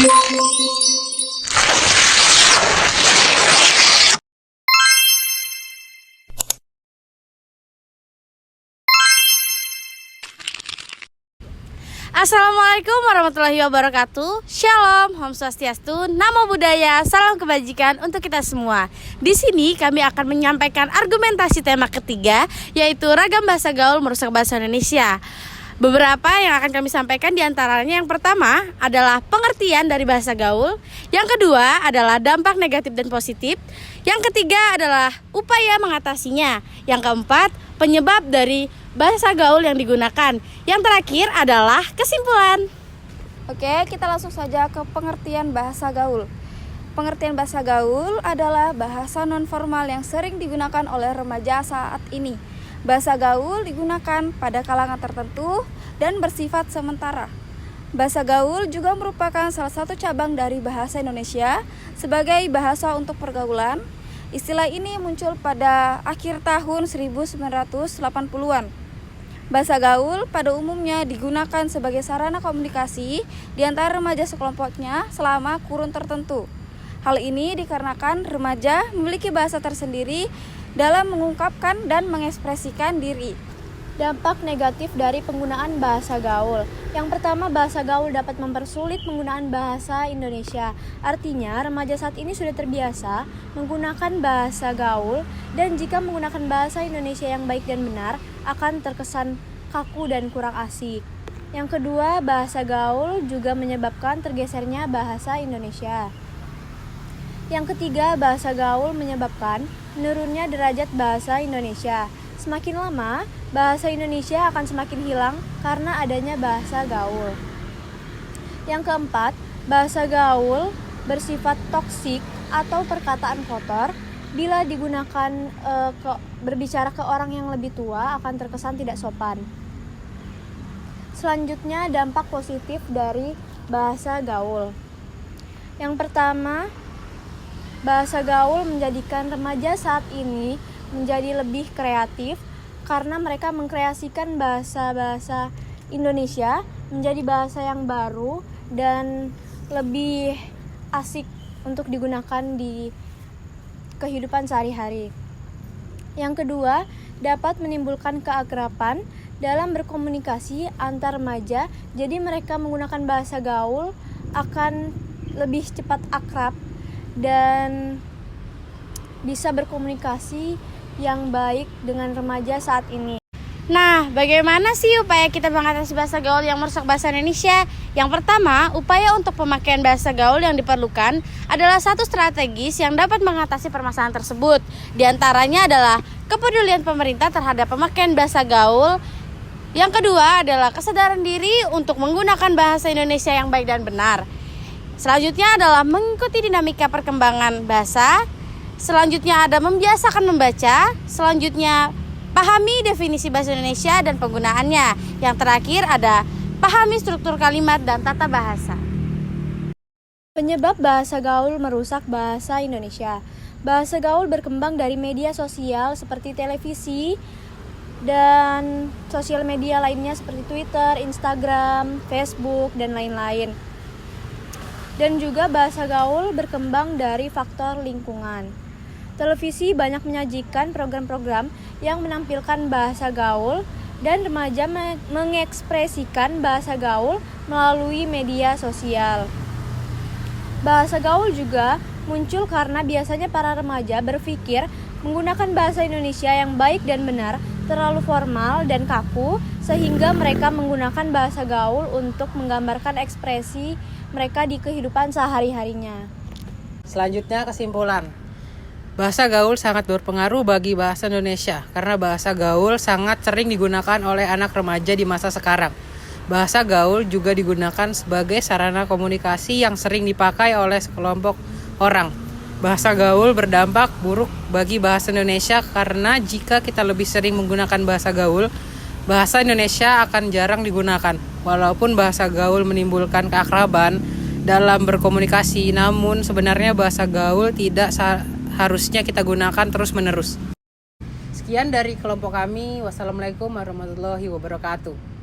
Assalamualaikum warahmatullahi wabarakatuh. Shalom, Om Swastiastu, Namo Buddhaya, salam kebajikan untuk kita semua. Di sini kami akan menyampaikan argumentasi tema ketiga, yaitu ragam bahasa gaul merusak bahasa Indonesia. Beberapa yang akan kami sampaikan diantaranya, yang pertama adalah pengertian dari bahasa gaul, yang kedua adalah dampak negatif dan positif, yang ketiga adalah upaya mengatasinya, yang keempat penyebab dari bahasa gaul yang digunakan, yang terakhir adalah kesimpulan. Oke, kita langsung saja ke pengertian bahasa gaul. Pengertian bahasa gaul adalah bahasa non-formal yang sering digunakan oleh remaja saat ini. Bahasa gaul digunakan pada kalangan tertentu dan bersifat sementara. Bahasa gaul juga merupakan salah satu cabang dari bahasa Indonesia sebagai bahasa untuk pergaulan. Istilah ini muncul pada akhir tahun 1980-an. Bahasa gaul pada umumnya digunakan sebagai sarana komunikasi di antara remaja sekelompoknya selama kurun tertentu. Hal ini dikarenakan remaja memiliki bahasa tersendiri dalam mengungkapkan dan mengekspresikan diri. Dampak negatif dari penggunaan bahasa gaul. Yang pertama, bahasa gaul dapat mempersulit penggunaan bahasa Indonesia. Artinya, remaja saat ini sudah terbiasa menggunakan bahasa gaul, dan jika menggunakan bahasa Indonesia yang baik dan benar, akan terkesan kaku dan kurang asik. Yang kedua, bahasa gaul juga menyebabkan tergesernya bahasa Indonesia. Yang ketiga, bahasa gaul menyebabkan menurunnya derajat bahasa Indonesia. Semakin lama, bahasa Indonesia akan semakin hilang karena adanya bahasa gaul. Yang keempat, bahasa gaul bersifat toksik atau perkataan kotor. Bila digunakan berbicara ke orang yang lebih tua akan terkesan tidak sopan. Selanjutnya, dampak positif dari bahasa gaul. Yang pertama, bahasa gaul menjadikan remaja saat ini menjadi lebih kreatif karena mereka mengkreasikan bahasa-bahasa Indonesia menjadi bahasa yang baru dan lebih asik untuk digunakan di kehidupan sehari-hari. Yang kedua, dapat menimbulkan keakraban dalam berkomunikasi antar remaja. Jadi mereka menggunakan bahasa gaul akan lebih cepat akrab dan bisa berkomunikasi yang baik dengan remaja saat ini. Nah, bagaimana sih upaya kita mengatasi bahasa gaul yang merusak bahasa Indonesia? Yang pertama, upaya untuk pemakaian bahasa gaul yang diperlukan adalah satu strategis yang dapat mengatasi permasalahan tersebut. Di antaranya adalah kepedulian pemerintah terhadap pemakaian bahasa gaul. Yang kedua adalah kesadaran diri untuk menggunakan bahasa Indonesia yang baik dan benar. Selanjutnya adalah mengikuti dinamika perkembangan bahasa. Selanjutnya ada membiasakan membaca. Selanjutnya pahami definisi bahasa Indonesia dan penggunaannya. Yang terakhir ada pahami struktur kalimat dan tata bahasa. Penyebab bahasa gaul merusak bahasa Indonesia. Bahasa gaul berkembang dari media sosial seperti televisi dan sosial media lainnya seperti Twitter, Instagram, Facebook, dan lain-lain. Dan juga bahasa gaul berkembang dari faktor lingkungan. Televisi banyak menyajikan program-program yang menampilkan bahasa gaul dan remaja mengekspresikan bahasa gaul melalui media sosial. Bahasa gaul juga muncul karena biasanya para remaja berpikir menggunakan bahasa Indonesia yang baik dan benar terlalu formal dan kaku, sehingga mereka menggunakan bahasa gaul untuk menggambarkan ekspresi mereka di kehidupan sehari-harinya. Selanjutnya, kesimpulan. Bahasa gaul sangat berpengaruh bagi bahasa Indonesia karena bahasa gaul sangat sering digunakan oleh anak remaja di masa sekarang. Bahasa gaul juga digunakan sebagai sarana komunikasi yang sering dipakai oleh sekelompok orang. Bahasa gaul berdampak buruk bagi bahasa Indonesia karena jika kita lebih sering menggunakan bahasa gaul, bahasa Indonesia akan jarang digunakan. Walaupun bahasa gaul menimbulkan keakraban dalam berkomunikasi, namun sebenarnya bahasa gaul tidak harusnya kita gunakan terus-menerus. Sekian dari kelompok kami. Wassalamualaikum warahmatullahi wabarakatuh.